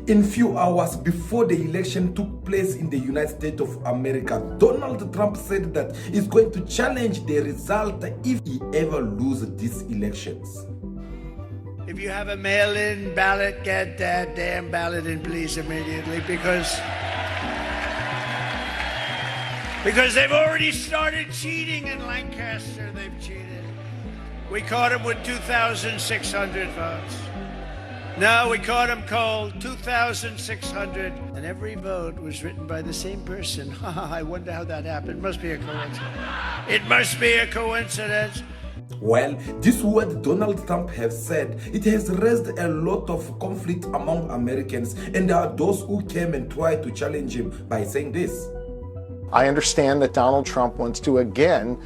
In few hours before the election took place in the United States of America, Donald Trump said that he's going to challenge the result if he ever loses these elections. If you have a mail-in ballot, get that damn ballot in, please, immediately, because they've already started cheating in Lancaster. They've cheated. We caught them with 2,600 votes. No, we caught them cold, 2,600. And every vote was written by the same person. I wonder how that happened. It must be a coincidence. It must be a coincidence. Well, this word Donald Trump has said, it has raised a lot of conflict among Americans, and there are those who came and tried to challenge him by saying this. I understand that Donald Trump wants to again,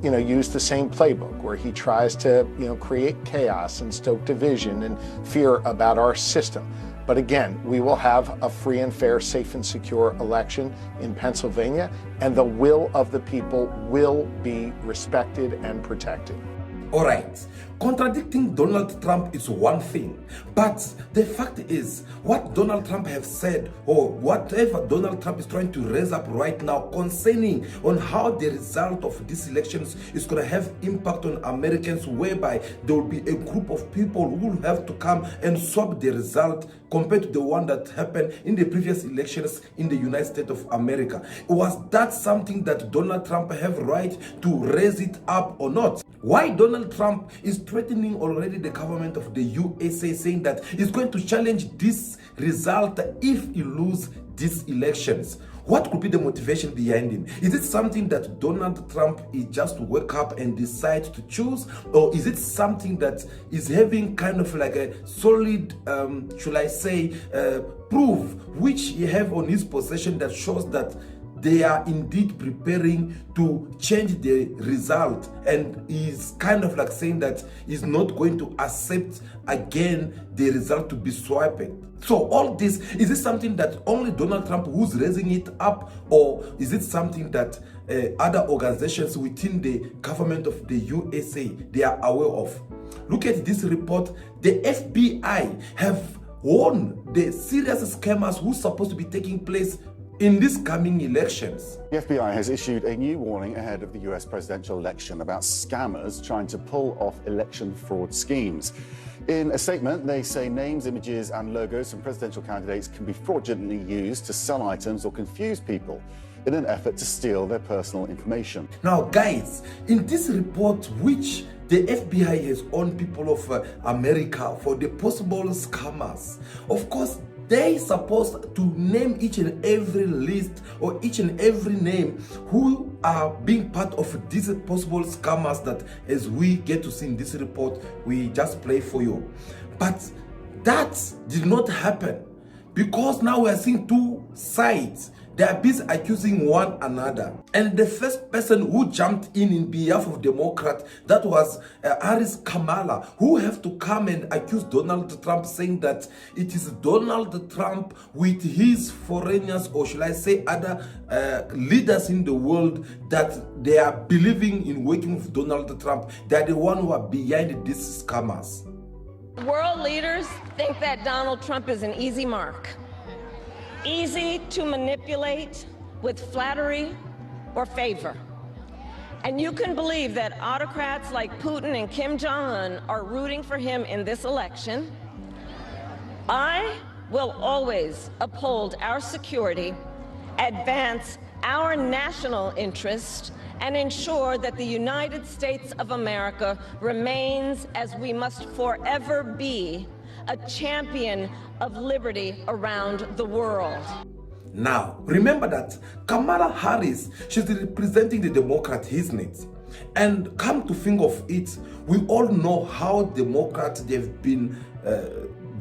use the same playbook where he tries to, create chaos and stoke division and fear about our system. But again, we will have a free and fair, safe and secure election in Pennsylvania, and the will of the people will be respected and protected. All right, contradicting Donald Trump is one thing, but the fact is what Donald Trump has said, or whatever Donald Trump is trying to raise up right now concerning on how the result of these elections is going to have impact on Americans, whereby there will be a group of people who will have to come and swap the result compared to the one that happened in the previous elections in the United States of America. Was that something that Donald Trump have right to raise it up or not? Why Donald Trump is threatening already the government of the USA, saying that he's going to challenge this result if he loses these elections? What could be the motivation behind him? Is it something that Donald Trump is just to wake up and decide to choose? Or is it something that is having kind of like a solid, proof which he have on his possession that shows that they are indeed preparing to change the result, and he's kind of like saying that he's not going to accept again the result to be swiped? So all this, is it something that only Donald Trump who's raising it up, or is it something that other organizations within the government of the USA, they are aware of? Look at this report. The FBI have warned the serious scammers who's supposed to be taking place in these coming elections. The FBI has issued a new warning ahead of the US presidential election about scammers trying to pull off election fraud schemes. In a statement, they say names, images and logos from presidential candidates can be fraudulently used to sell items or confuse people in an effort to steal their personal information. Now guys, in this report which the FBI has on people of America for the possible scammers, of course they supposed to name each and every list or each and every name who are being part of these possible scammers that, as we get to see in this report, we just play for you. But that did not happen, because now we are seeing two sides. They are busy accusing one another. And the first person who jumped in behalf of Democrat, that was Harris Kamala, who have to come and accuse Donald Trump, saying that it is Donald Trump with his foreigners, or should I say other leaders in the world, that they are believing in working with Donald Trump. They are the one who are behind these scammers. World leaders think that Donald Trump is an easy mark. Easy to manipulate with flattery or favor. And you can believe that autocrats like Putin and Kim Jong-un are rooting for him in this election. I will always uphold our security, advance our national interest, and ensure that the United States of America remains, as we must forever be, a champion of liberty around the world. Now, remember that Kamala Harris, she's representing the Democrat, isn't it? And come to think of it, we all know how Democrats, they've been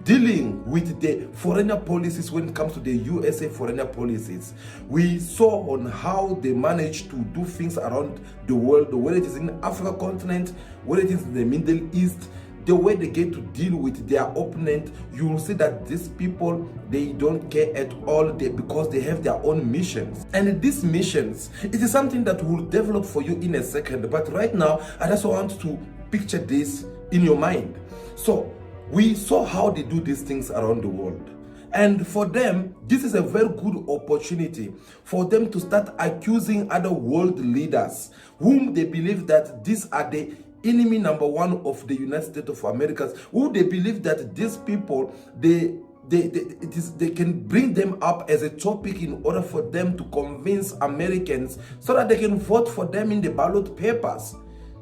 dealing with the foreign policies when it comes to the USA foreign policies. We saw on how they managed to do things around the world, whether it is in the Africa continent, whether it is in the Middle East. The way they get to deal with their opponent, you will see that these people, they don't care at all, because they have their own missions. And these missions, it is something that will develop for you in a second. But right now, I just want to picture this in your mind. So we saw how they do these things around the world. And for them, this is a very good opportunity for them to start accusing other world leaders whom they believe that these are the enemy number one of the United States of America, who they believe that these people, they can bring them up as a topic in order for them to convince Americans so that they can vote for them in the ballot papers.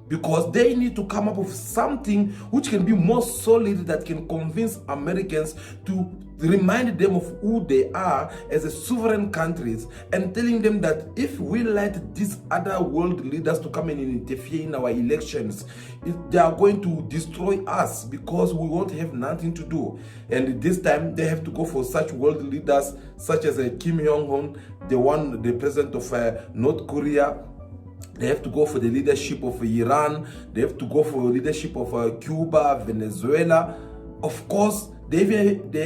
Because they need to come up with something which can be more solid, that can convince Americans to remind them of who they are as a sovereign countries, and telling them that if we let these other world leaders to come and interfere in our elections, they are going to destroy us because we won't have nothing to do. And this time they have to go for such world leaders such as Kim Jong-un, the president of North Korea. They have to go for the leadership of Iran. They have to go for leadership of Cuba, Venezuela. Of course, they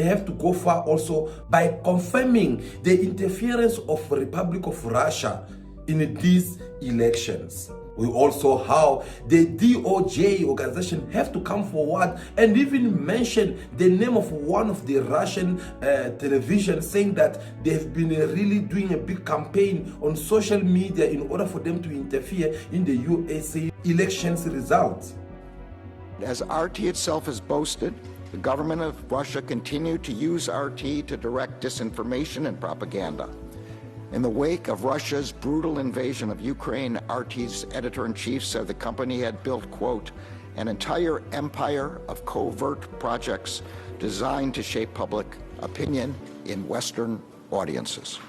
have to go far also by confirming the interference of the Republic of Russia in these elections. We also how the DOJ organization have to come forward and even mention the name of one of the Russian television, saying that they have been really doing a big campaign on social media in order for them to interfere in the USA elections results. As RT itself has boasted, the government of Russia continued to use RT to direct disinformation and propaganda. In the wake of Russia's brutal invasion of Ukraine, RT's editor-in-chief said the company had built, quote, an entire empire of covert projects designed to shape public opinion in Western audiences.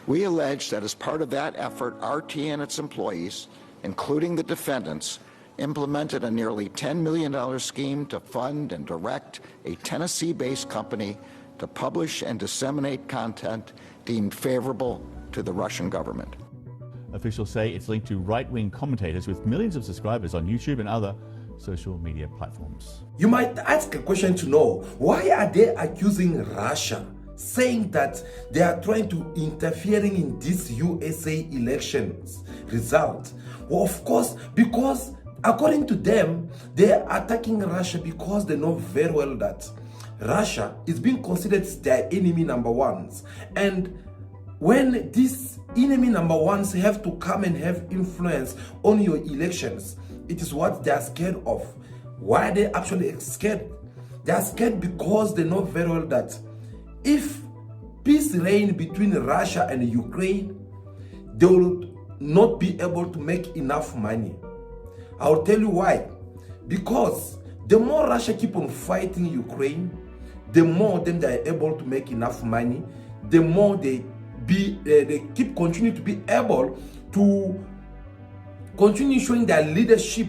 We allege that as part of that effort, RT and its employees, including the defendants, implemented a nearly $10 million scheme to fund and direct a Tennessee-based company to publish and disseminate content deemed favorable to the Russian government. Officials say it's linked to right-wing commentators with millions of subscribers on YouTube and other social media platforms. You might ask a question to know, why are they accusing Russia, saying that they are trying to interfering in this USA elections result? Well, of course, because according to them, they are attacking Russia because they know very well that Russia is being considered their enemy number ones. And when these enemy number ones have to come and have influence on your elections, it is what they are scared of. Why are they actually scared? They are scared because they know very well that if peace reigns between Russia and Ukraine, they will not be able to make enough money. I'll tell you why. Because the more Russia keep on fighting Ukraine, the more them they are able to make enough money, the more they keep continue to be able to continue showing their leadership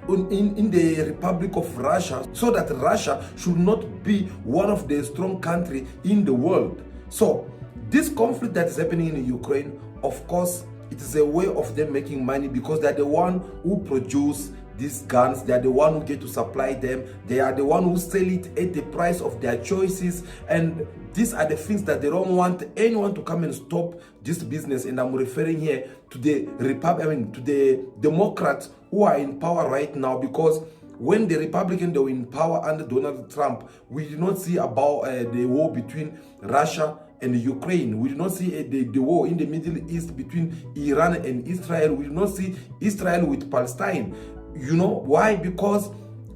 in the Republic of Russia, so that Russia should not be one of the strong countries in the world. So this conflict that is happening in Ukraine, of course, it is a way of them making money, because they are the one who produce these guns, they are the one who get to supply them, they are the one who sell it at the price of their choices, and these are the things that they don't want anyone to come and stop this business. And I'm referring here to the to the Democrats who are in power right now, because when the Republicans they were in power under Donald Trump, we did not see about the war between Russia and Ukraine. We did not see the war in the Middle East between Iran and Israel. We did not see Israel with Palestine. You know why? Because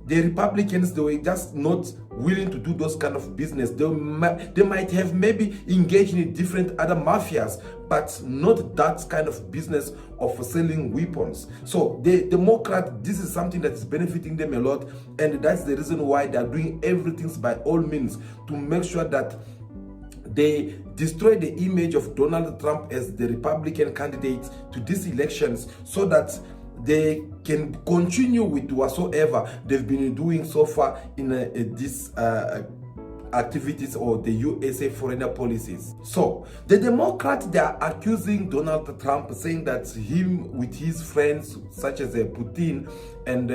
the Republicans, they were just not willing to do those kind of business. They might have maybe engaged in different other mafias, but not that kind of business of selling weapons. So the Democrat, this is something that is benefiting them a lot, and that's the reason why they are doing everything by all means to make sure that they destroy the image of Donald Trump as the Republican candidate to these elections, so that they can continue with whatsoever they've been doing so far in these activities or the USA foreign policies. So the Democrats, they are accusing Donald Trump, saying that him with his friends such as Putin and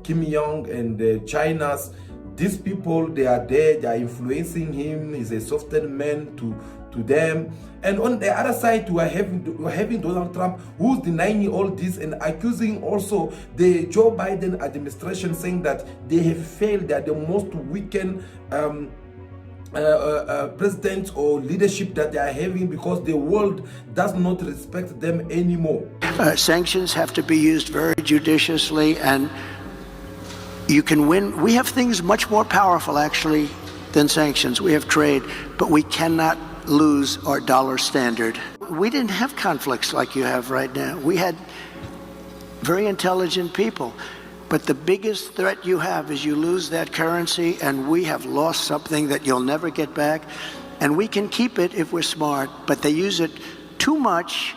Kim Jong and China's, these people, they are there, they are influencing him. He's a softened man to them. And on the other side, we're having Donald Trump, who's denying all this and accusing also the Joe Biden administration, saying that they have failed, they are the most weakened president or leadership that they are having, because the world does not respect them anymore. Sanctions have to be used very judiciously, and you can win. We have things much more powerful, actually, than sanctions. We have trade, but we cannot lose our dollar standard. We didn't have conflicts like you have right now. We had very intelligent people. But the biggest threat you have is you lose that currency, and we have lost something that you'll never get back. And we can keep it if we're smart, but they use it too much,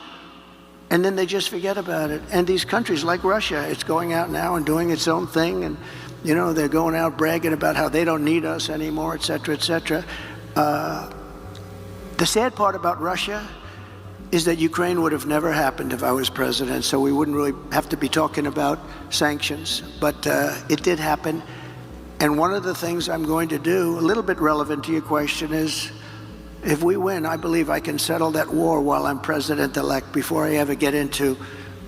and then they just forget about it. And these countries like Russia, it's going out now and doing its own thing, and you know, they're going out bragging about how they don't need us anymore, et cetera, et cetera. The sad part about Russia is that Ukraine would have never happened if I was president, so we wouldn't really have to be talking about sanctions. But it did happen. And one of the things I'm going to do, a little bit relevant to your question, is if we win, I believe I can settle that war while I'm president-elect. Before I ever get into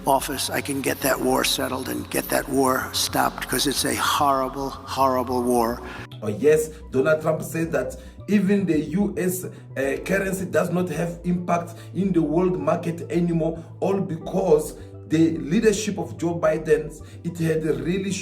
office, I can get that war settled and get that war stopped, because it's a horrible, horrible war. Oh yes, Donald Trump said that even the US currency does not have impact in the world market anymore, all because the leadership of Joe Biden, it had really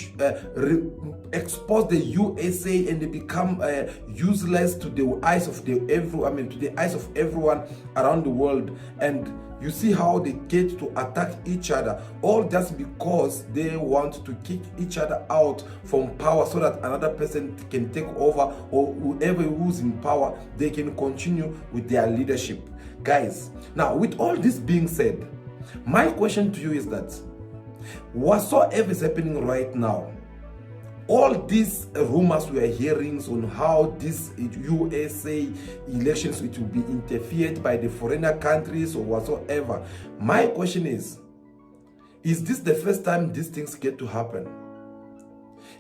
exposed the USA, and they become useless to the eyes of to the eyes of everyone around the world. And you see how they get to attack each other, all just because they want to kick each other out from power, so that another person can take over, or whoever who's in power, they can continue with their leadership. Guys, now with all this being said, my question to you is that whatsoever is happening right now, all these rumors we are hearing on how this USA elections, it will be interfered by the foreigner countries or whatsoever. My question is this the first time these things get to happen?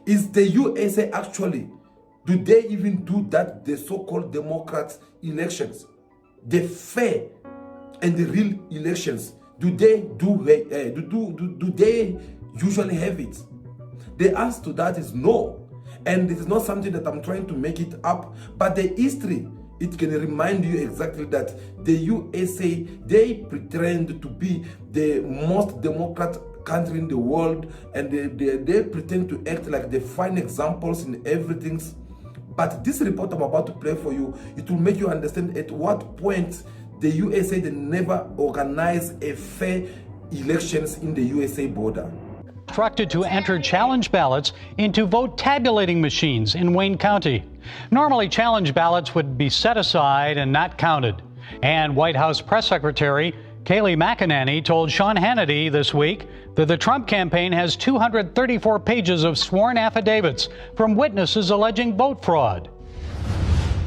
Is the USA actually, do they even do that, the so-called Democrats elections, the fair and the real elections? Do they do they usually have it? The answer to that is no. And it is not something that I'm trying to make it up, but the history, it can remind you exactly that the USA, they pretend to be the most democratic country in the world, and they pretend to act like the fine examples in everything. But this report I'm about to play for you, it will make you understand at what point the USA, they never organized a fair elections in the USA border. Instructed to enter challenge ballots into vote tabulating machines in Wayne County. Normally, challenge ballots would be set aside and not counted. And White House Press Secretary Kayleigh McEnany told Sean Hannity this week that the Trump campaign has 234 pages of sworn affidavits from witnesses alleging vote fraud.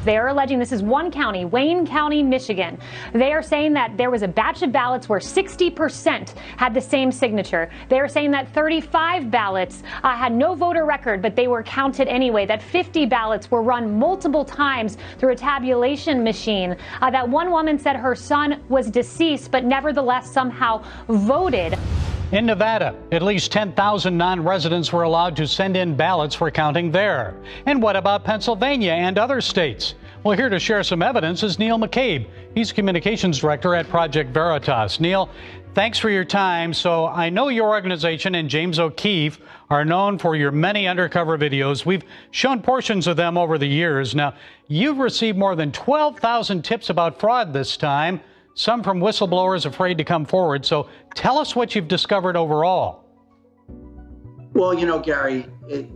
They are alleging, this is one county, Wayne County, Michigan. They are saying that there was a batch of ballots where 60% had the same signature. They are saying that 35 ballots had no voter record, but they were counted anyway. That 50 ballots were run multiple times through a tabulation machine. That one woman said her son was deceased, but nevertheless somehow voted. In Nevada, at least 10,000 non-residents were allowed to send in ballots for counting there. And what about Pennsylvania and other states? Well, here to share some evidence is Neil McCabe. He's communications director at Project Veritas. Neil, thanks for your time. So I know your organization and James O'Keefe are known for your many undercover videos. We've shown portions of them over the years. Now, you've received more than 12,000 tips about fraud this time, some from whistleblowers afraid to come forward. So tell us what you've discovered overall. Well, you know, Gary,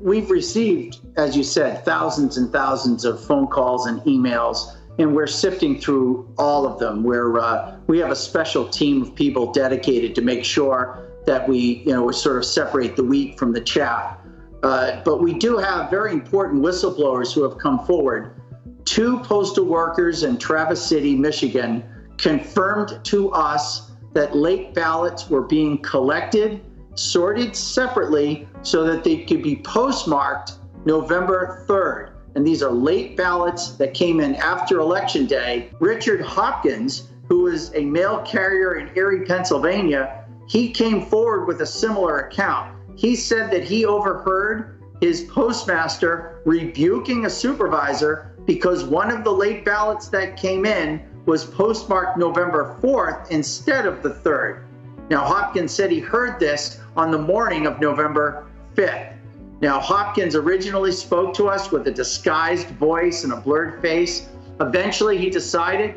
we've received, as you said, thousands and thousands of phone calls and emails, and we're sifting through all of them. We have a special team of people dedicated to make sure that we sort of separate the wheat from the chaff. But we do have very important whistleblowers who have come forward. 2 postal workers in Traverse City, Michigan, confirmed to us that late ballots were being collected, sorted separately so that they could be postmarked November 3rd. And these are late ballots that came in after Election Day. Richard Hopkins, who is a mail carrier in Erie, Pennsylvania, he came forward with a similar account. He said that he overheard his postmaster rebuking a supervisor because one of the late ballots that came in was postmarked November 4th instead of the 3rd. Now, Hopkins said he heard this on the morning of November 5th. Now, Hopkins originally spoke to us with a disguised voice and a blurred face. Eventually, he decided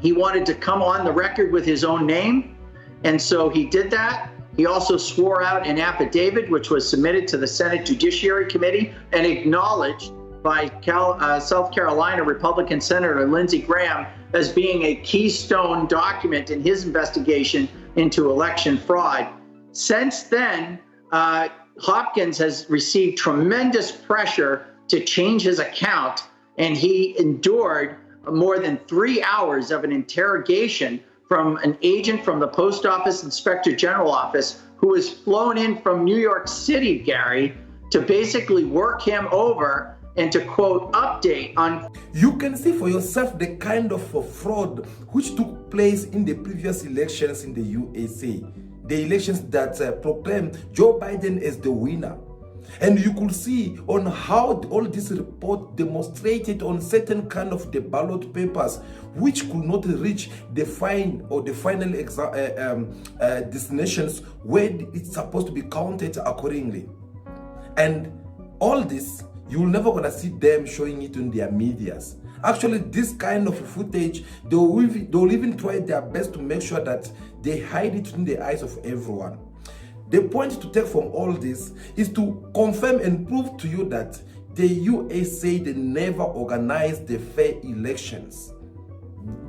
he wanted to come on the record with his own name, and so he did that. He also swore out an affidavit, which was submitted to the Senate Judiciary Committee and acknowledged by South Carolina Republican Senator Lindsey Graham as being a keystone document in his investigation into election fraud. Since then, Hopkins has received tremendous pressure to change his account, and he endured more than 3 hours of an interrogation from an agent from the Post Office Inspector General Office who was flown in from New York City, Gary, to basically work him over and to, quote, update on. You can see for yourself the kind of fraud which took place in the previous elections in the USA. The elections that proclaimed Joe Biden as the winner. And you could see on how all this report demonstrated on certain kind of the ballot papers which could not reach the final destinations where it's supposed to be counted accordingly. And all this, you're never gonna see them showing it in their medias. Actually, this kind of footage, they'll even try their best to make sure that they hide it in the eyes of everyone. The point to take from all this is to confirm and prove to you that the USA, they never organized the fair elections.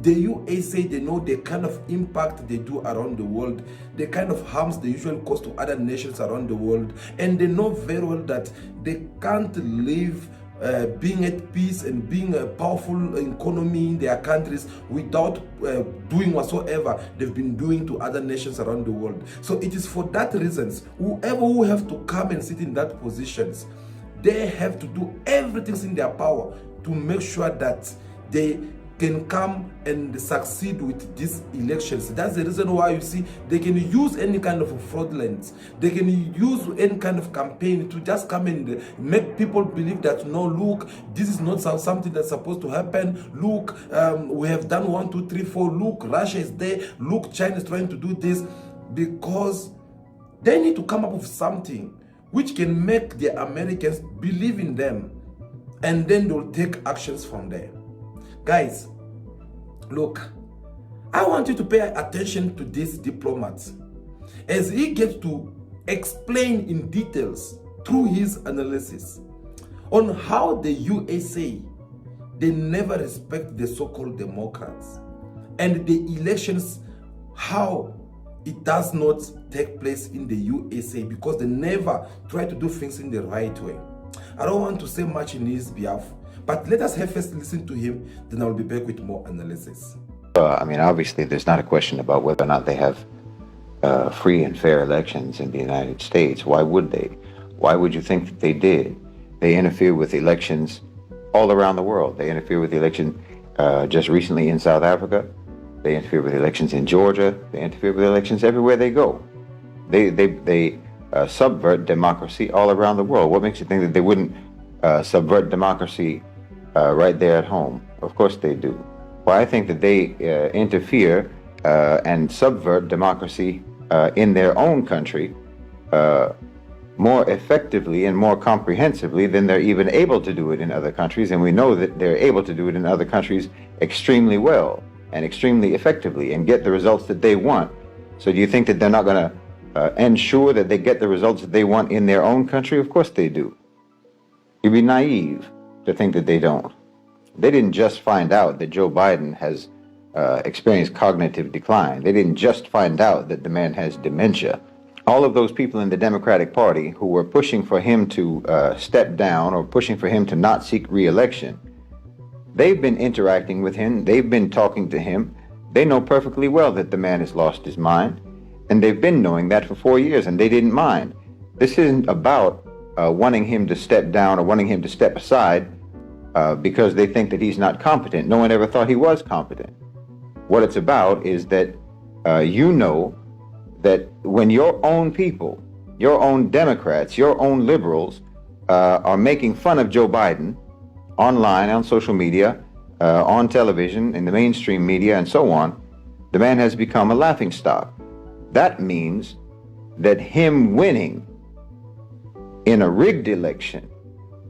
The USA, they know the kind of impact they do around the world, the kind of harms they usually cause to other nations around the world, and they know very well that they can't live being at peace and being a powerful economy in their countries without doing whatsoever they've been doing to other nations around the world. So it is for that reasons, whoever who have to come and sit in that positions, they have to do everything in their power to make sure that they can come and succeed with these elections. That's the reason why you see they can use any kind of fraudulence. They can use any kind of campaign to just come and make people believe that, no, look, this is not something that's supposed to happen. Look, we have done 1, 2, 3, 4. Look, Russia is there. Look, China is trying to do this, because they need to come up with something which can make the Americans believe in them, and then they'll take actions from there. Guys, look, I want you to pay attention to this diplomat as he gets to explain in details through his analysis on how the USA, they never respect the so-called Democrats, and the elections, how it does not take place in the USA because they never try to do things in the right way. I don't want to say much in his behalf, but let us first listen to him, then I'll be back with more analysis. I mean, obviously, there's not a question about whether or not they have free and fair elections in the United States. Why would they? Why would you think that they did? They interfere with elections all around the world. They interfere with the election just recently in South Africa. They interfere with elections in Georgia. They interfere with elections everywhere they go. They subvert democracy all around the world. What makes you think that they wouldn't subvert democracy right there at home? Of course they do. Well, I think that they interfere and subvert democracy in their own country more effectively and more comprehensively than they're even able to do it in other countries. And we know that they're able to do it in other countries extremely well and extremely effectively and get the results that they want. So do you think that they're not going to ensure that they get the results that they want in their own country? Of course they do. You'd be naive to think that they don't. They didn't just find out that Joe Biden has experienced cognitive decline. They didn't just find out that the man has dementia. All of those people in the Democratic Party who were pushing for him to step down or pushing for him to not seek re-election, they've been interacting with him. They've been talking to him. They know perfectly well that the man has lost his mind. And they've been knowing that for 4 years, and they didn't mind. This isn't about wanting him to step down or wanting him to step aside because they think that he's not competent. No one ever thought he was competent. What it's about is that you know that when your own people, your own Democrats, your own liberals are making fun of Joe Biden online, on social media, on television, in the mainstream media, and so on, the man has become a laughingstock. That means that him winning in a rigged election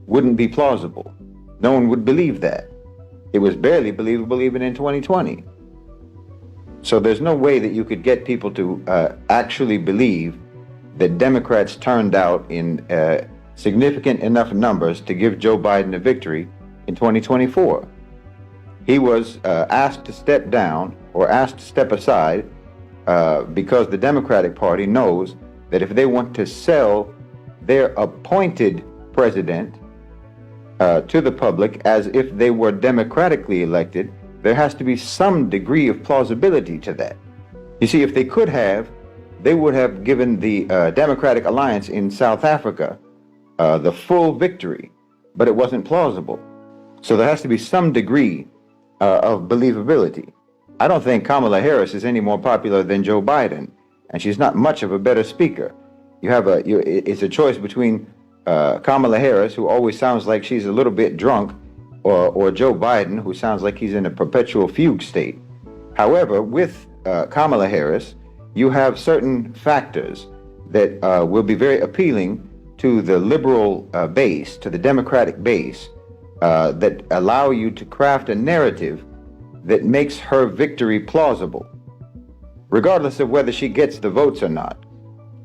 wouldn't be plausible. No one would believe that. It was barely believable even in 2020. So there's no way that you could get people to actually believe that Democrats turned out in significant enough numbers to give Joe Biden a victory in 2024. He was asked to step down or asked to step aside because the Democratic Party knows that if they want to sell their appointed president to the public as if they were democratically elected, there has to be some degree of plausibility to that. You see, if they could have, they would have given the Democratic Alliance in South Africa the full victory, but it wasn't plausible. So there has to be some degree of believability. I don't think Kamala Harris is any more popular than Joe Biden, and she's not much of a better speaker. It's a choice between Kamala Harris, who always sounds like she's a little bit drunk, or Joe Biden, who sounds like he's in a perpetual fugue state. However, with Kamala Harris, you have certain factors that will be very appealing to the liberal base, to the Democratic base, that allow you to craft a narrative that makes her victory plausible, regardless of whether she gets the votes or not.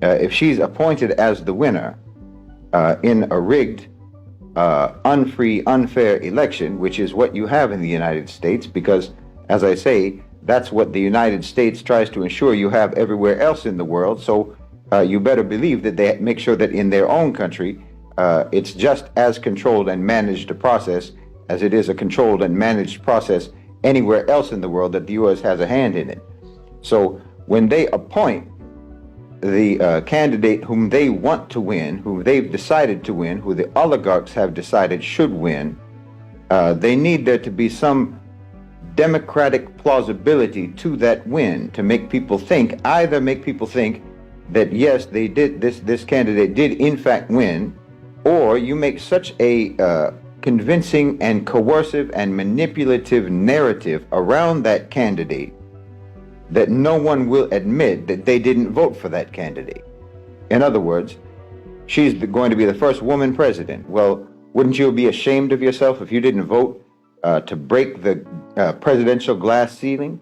If she's appointed as the winner in a rigged, unfree, unfair election, which is what you have in the United States, because, as I say, that's what the United States tries to ensure you have everywhere else in the world. So you better believe that they make sure that in their own country, it's just as controlled and managed a process as it is a controlled and managed process anywhere else in the world that the U.S. has a hand in it. So when they appoint the candidate whom they want to win, whom they've decided to win, who the oligarchs have decided should win, they need there to be some democratic plausibility to that win, to make people think, either make people think that yes, they did, this candidate did in fact win, or you make such a convincing and coercive and manipulative narrative around that candidate that no one will admit that they didn't vote for that candidate. In other words, she's going to be the first woman president. Well, wouldn't you be ashamed of yourself if you didn't vote to break the presidential glass ceiling?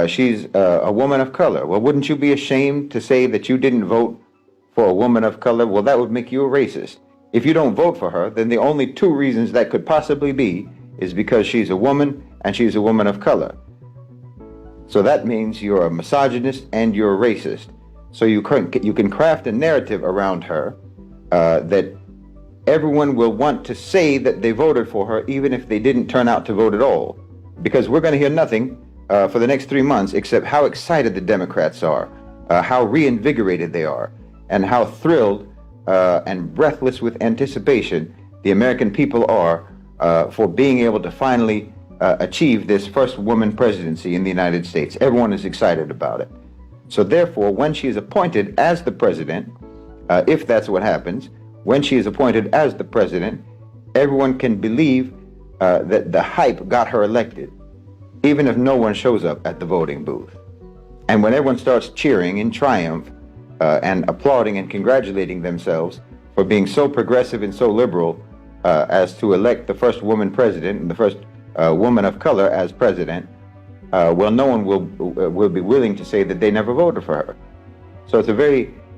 She's a woman of color. Well, wouldn't you be ashamed to say that you didn't vote for a woman of color? Well, that would make you a racist. If you don't vote for her, then the only two reasons that could possibly be is because she's a woman and she's a woman of color. So that means you're a misogynist and you're a racist. So you can craft a narrative around her that everyone will want to say that they voted for her even if they didn't turn out to vote at all. Because we're going to hear nothing for the next 3 months except how excited the Democrats are, how reinvigorated they are, and how thrilled and breathless with anticipation the American people are for being able to finally achieve this first woman presidency in the United States. Everyone is excited about it. So therefore, when she is appointed as the president, if that's what happens, when she is appointed as the president, everyone can believe that the hype got her elected, even if no one shows up at the voting booth. And when everyone starts cheering in triumph and applauding and congratulating themselves for being so progressive and so liberal as to elect the first woman president and the first woman of color as president, well, no one will be willing to say that they never voted for her. So it's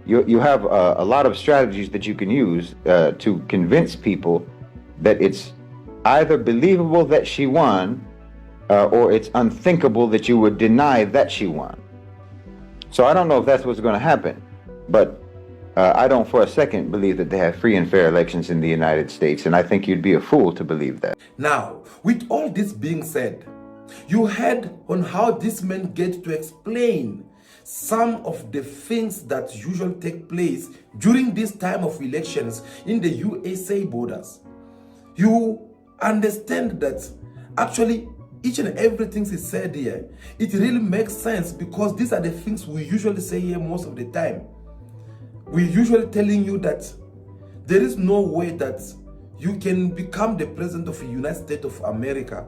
you have a lot of strategies that you can use to convince people that it's either believable that she won or it's unthinkable that you would deny that she won. So I don't know if that's what's going to happen, but I don't for a second believe that they have free and fair elections in the United States, and I think you'd be a fool to believe that. Now, with all this being said, you heard on how this man get to explain some of the things that usually take place during this time of elections in the USA borders. You understand that actually each and everything is said here, it really makes sense, because these are the things we usually say here most of the time. We're usually telling you that there is no way that you can become the president of the United States of America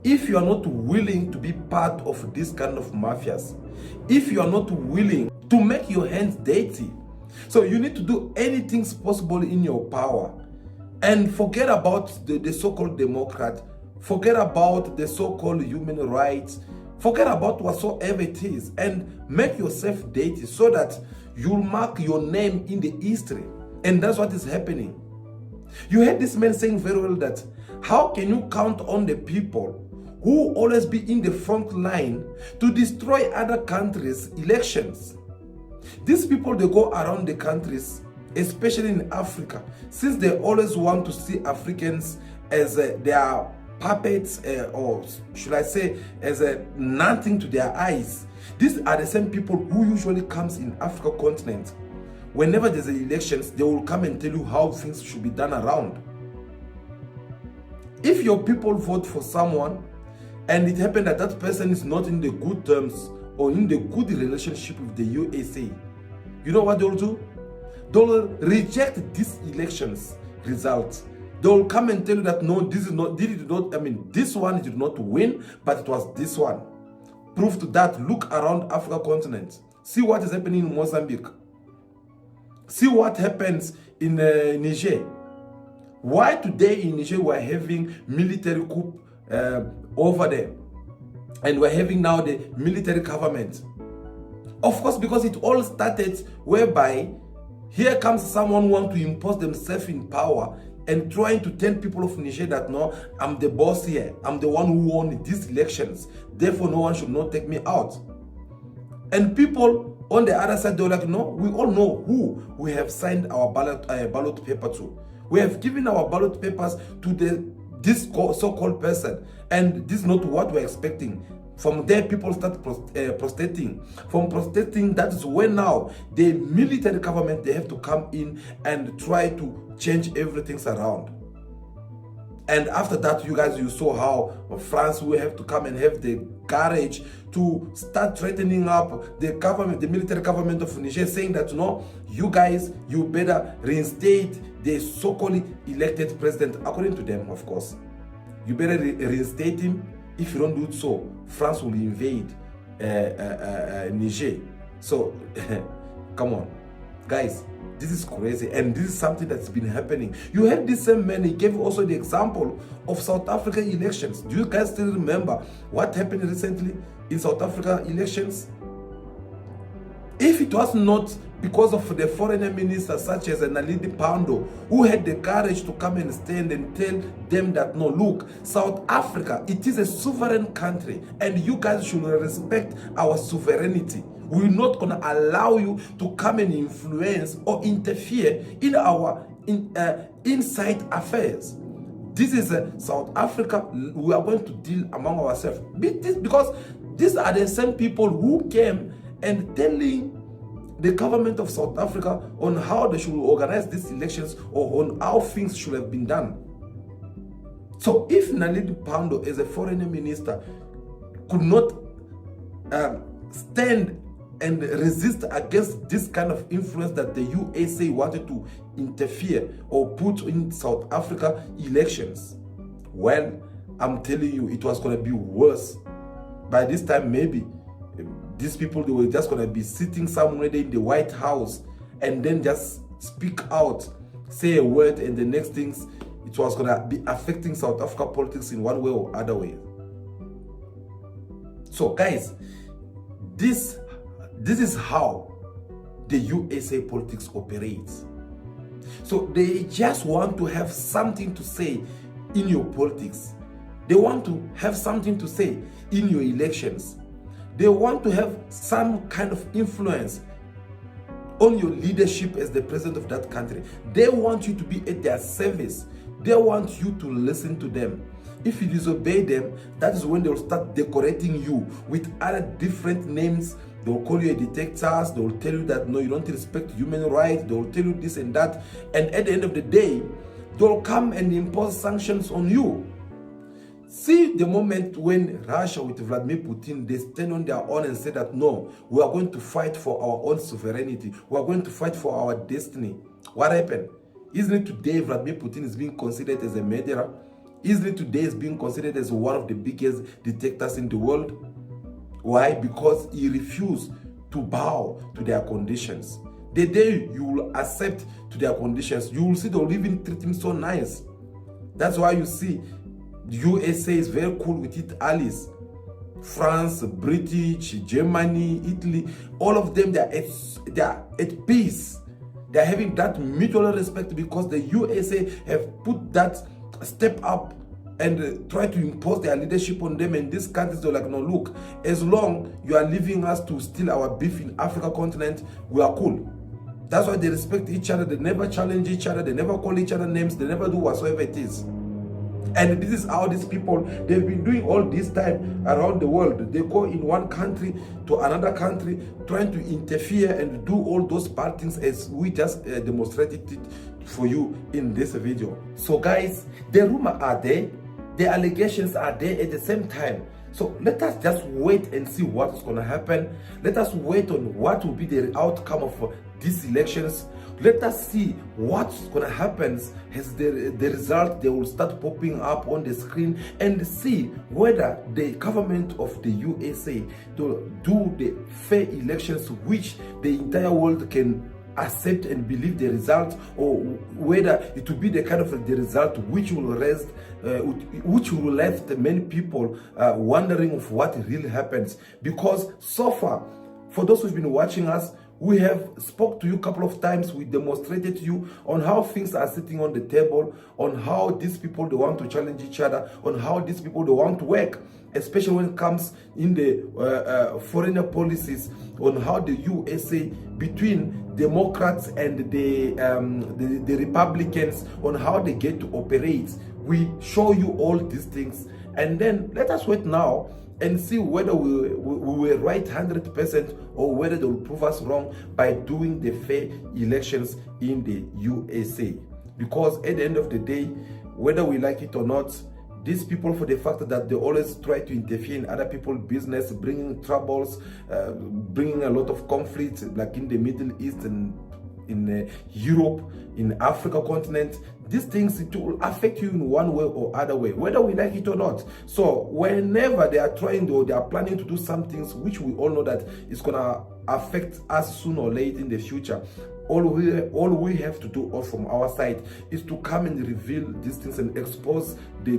if you are not willing to be part of this kind of mafias, if you are not willing to make your hands dirty. So you need to do anything possible in your power and forget about the so-called Democrat, forget about the so-called human rights, forget about whatsoever it is, and make yourself dirty so that you'll mark your name in the history. And that's what is happening. You heard this man saying very well that how can you count on the people who always be in the front line to destroy other countries' elections? These people, they go around the countries, especially in Africa, since they always want to see Africans as their puppets, or should I say, as nothing to their eyes. These are the same people who usually comes in Africa continent. Whenever there's elections, they will come and tell you how things should be done around. If your people vote for someone and it happened that that person is not in the good terms or in the good relationship with the USA, you know what they'll do? They'll reject these elections results. They'll come and tell you that no, this one did not win, but it was this one. Proof to that, look around Africa continent. See what is happening in Mozambique. See what happens in Niger. Why today in Niger we're having military coup over there, and we're having now the military government? Of course, because it all started whereby here comes someone who wants to impose themselves in power and trying to tell people of Niger that no, I'm the boss here, I'm the one who won these elections, therefore no one should not take me out. And people on the other side, they're like, no, we all know who we have signed our ballot paper to. We have given our ballot papers to this so-called person, and this is not what we're expecting. From there, people start protesting. From protesting, that is when now the military government, they have to come in and try to change everything around. And after that, you saw how France will have to come and have the courage to start threatening up the government, the military government of Niger, saying that no, you guys, you better reinstate the so-called elected president, according to them, of course. You better reinstate him. If you don't do so, France will invade Niger. So, come on, guys, this is crazy, and this is something that's been happening. You had this same man, he gave also the example of South African elections. Do you guys still remember what happened recently in South Africa elections? If it was not because of the foreign ministers such as Naledi Pandor, who had the courage to come and stand and tell them that no, look, South Africa, it is a sovereign country and you guys should respect our sovereignty. We're not going to allow you to come and influence or interfere in our inside affairs. This is South Africa. We are going to deal among ourselves. Because these are the same people who came and telling the government of South Africa on how they should organize these elections or on how things should have been done. So if Naledi Pandor as a foreign minister could not stand and resist against this kind of influence that the USA wanted to interfere or put in South Africa elections, well, I'm telling you, it was going to be worse. By this time, maybe these people, they were just going to be sitting somewhere in the White House and then just speak out, say a word, and the next things, it was going to be affecting South Africa politics in one way or other way. So guys, this is how the USA politics operates. So they just want to have something to say in your politics. They want to have something to say in your elections. They want to have some kind of influence on your leadership as the president of that country. They want you to be at their service. They want you to listen to them. If you disobey them, that is when they will start decorating you with other different names. They will call you a dictator. They will tell you that no, you don't respect human rights. They will tell you this and that. And at the end of the day, they will come and impose sanctions on you. See the moment when Russia with Vladimir Putin, they stand on their own and say that no, we are going to fight for our own sovereignty. We are going to fight for our destiny. What happened? Isn't it today Vladimir Putin is being considered as a murderer? Isn't it today is being considered as one of the biggest dictators in the world? Why? Because he refused to bow to their conditions. The day you will accept to their conditions, you will see they'll even treat him so nice. That's why you see the USA is very cool with its allies. France, British, Germany, Italy, all of them, they are at peace. They're having that mutual respect because the USA have put that step up and try to impose their leadership on them. And these countries are like, no, look, as long you are leaving us to steal our beef in Africa continent, we are cool. That's why they respect each other. They never challenge each other. They never call each other names. They never do whatsoever it is. And this is how these people, they've been doing all this time around the world. They go in one country to another country, trying to interfere and do all those bad things as we just demonstrated it for you in this video. So guys, the rumors are there, the allegations are there at the same time. So let us just wait and see what is going to happen. Let us wait on what will be the outcome of these elections. Let us see what's going to happen as the result. They will start popping up on the screen and see whether the government of the USA to do the fair elections which the entire world can accept and believe the result, or whether it will be the kind of the result which will rest, which will left many people wondering of what really happens. Because so far, for those who've been watching us, we have spoke to you a couple of times. We demonstrated to you on how things are sitting on the table, on how these people, they want to challenge each other, on how these people, they want to work, especially when it comes in the foreign policies, on how the USA, between Democrats and the Republicans, on how they get to operate. We show you all these things. And then let us wait now and see whether we were right 100% or whether they will prove us wrong by doing the fair elections in the USA. Because at the end of the day, whether we like it or not, these people, for the fact that they always try to interfere in other people's business, bringing troubles, bringing a lot of conflicts, like in the Middle East and in Europe, in Africa continent, these things, it will affect you in one way or other way, whether we like it or not. So whenever they are trying or they are planning to do some things which we all know that it's gonna affect us sooner or later in the future, all we have to do from our side is to come and reveal these things and expose the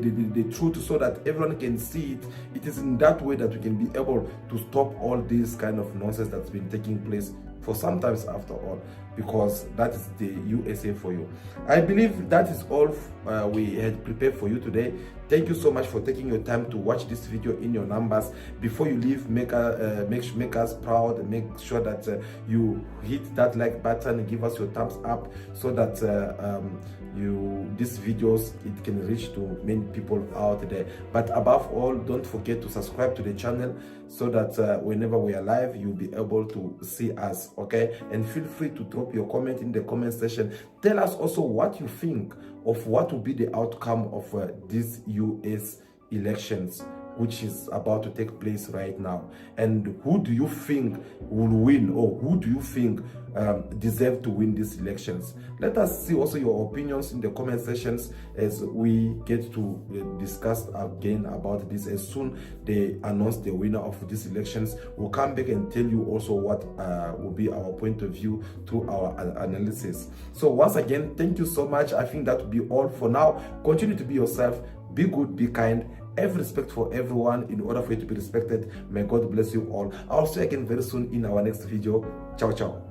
truth so that everyone can see it. It is in that way that we can be able to stop all this kind of nonsense that's been taking place for sometimes after all, because that is the USA for you. I believe that is all we had prepared for you today. Thank you so much for taking your time to watch this video in your numbers. Before you leave, make us proud and make sure that you hit that like button, give us your thumbs up so that these videos, it can reach to many people out there. But above all, don't forget to subscribe to the channel so that whenever we are live, you'll be able to see us, okay? And feel free to drop your comment in the comment section. Tell us also what you think of what will be the outcome of these US elections which is about to take place right now, and who do you think will win, or who do you think deserve to win these elections? Let us see also your opinions in the comment sections as we get to discuss again about this. As soon they announce the winner of these elections, we'll come back and tell you also what will be our point of view through our analysis. So once again, thank you so much. I think that will be all for now. Continue to be yourself, be good, be kind, have respect for everyone in order for you to be respected. May God bless you all. I'll see you again very soon in our next video. Ciao, ciao.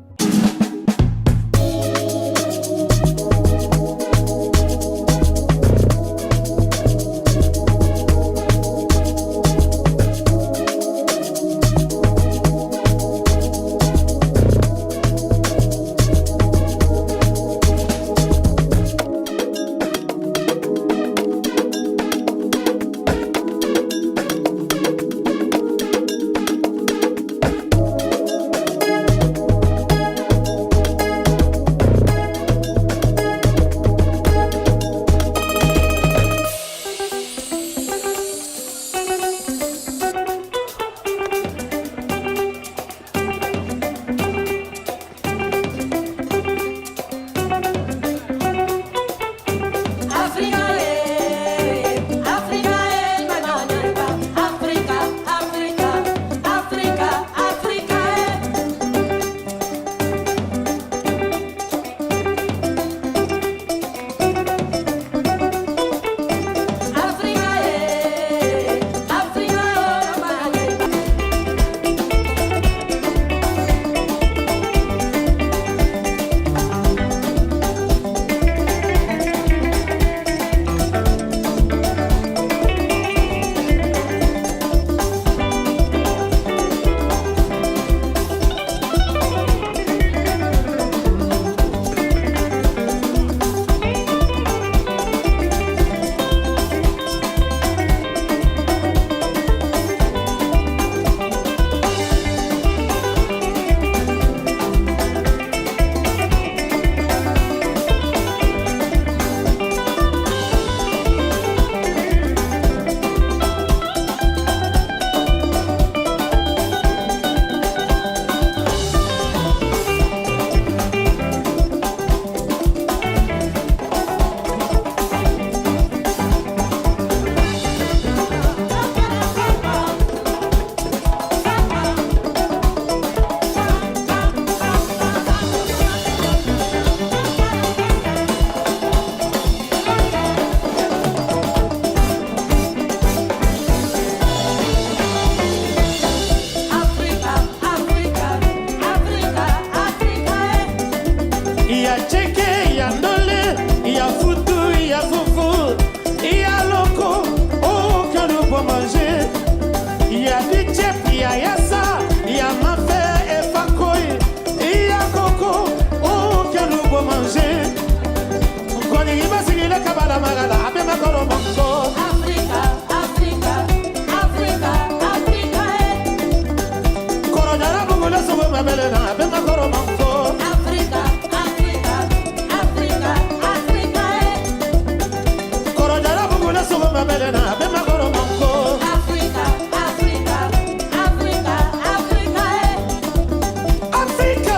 ya di chef, ya yasa, ya mafe e fakoi, ya koko, oh que nous pouvons manger. Koni iba sigile kabala magala, abe makoro manko. Africa, Africa, Africa, Africa, Koro jara bugule subo mabele na, abe makoro manko. Africa, Africa, Africa, Africa, Koro jara bugule subo mabele na, abe makoro manko. Africa, Africa, Africa, Africa, Africa,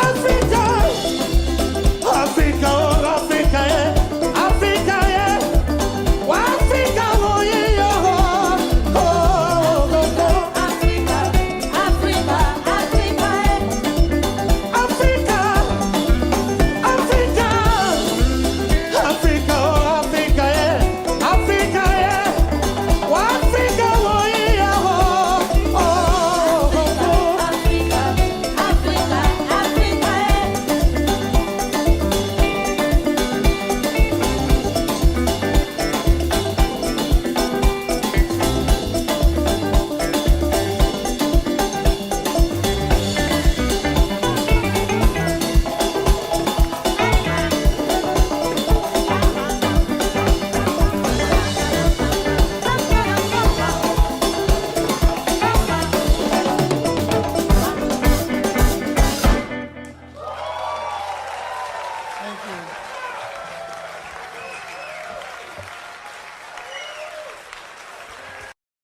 Africa, Africa, oh Africa, Africa, oh Africa, oh yeah, oh, oh, oh, oh. Africa, Africa, Africa, Africa, Africa, Africa, oh Africa, Africa, oh Africa, oh yeah, oh, oh, oh, oh. Africa, Africa, Africa. Thank you.